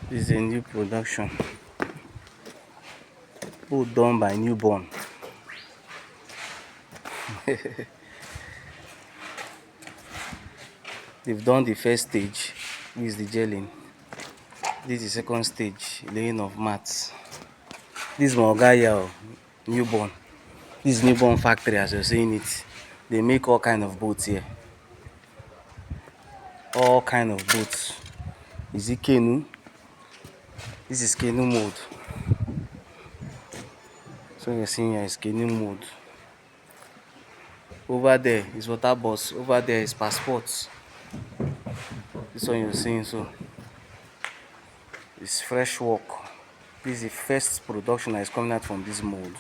This is a new production, both done by newborn. They've done the first stage, which is the gelling. This is the second stage, laying of mats. This is Mogaya, newborn. This is newborn factory, as you're seeing it. They make all kind of boats here. All kind of boats. Is it canoe? This is canoe mode. So you're seeing here is canoe mode. Over there is water bus. Over there is passports. This one you're seeing, so it's fresh work. This is the first production that is coming out from this mold.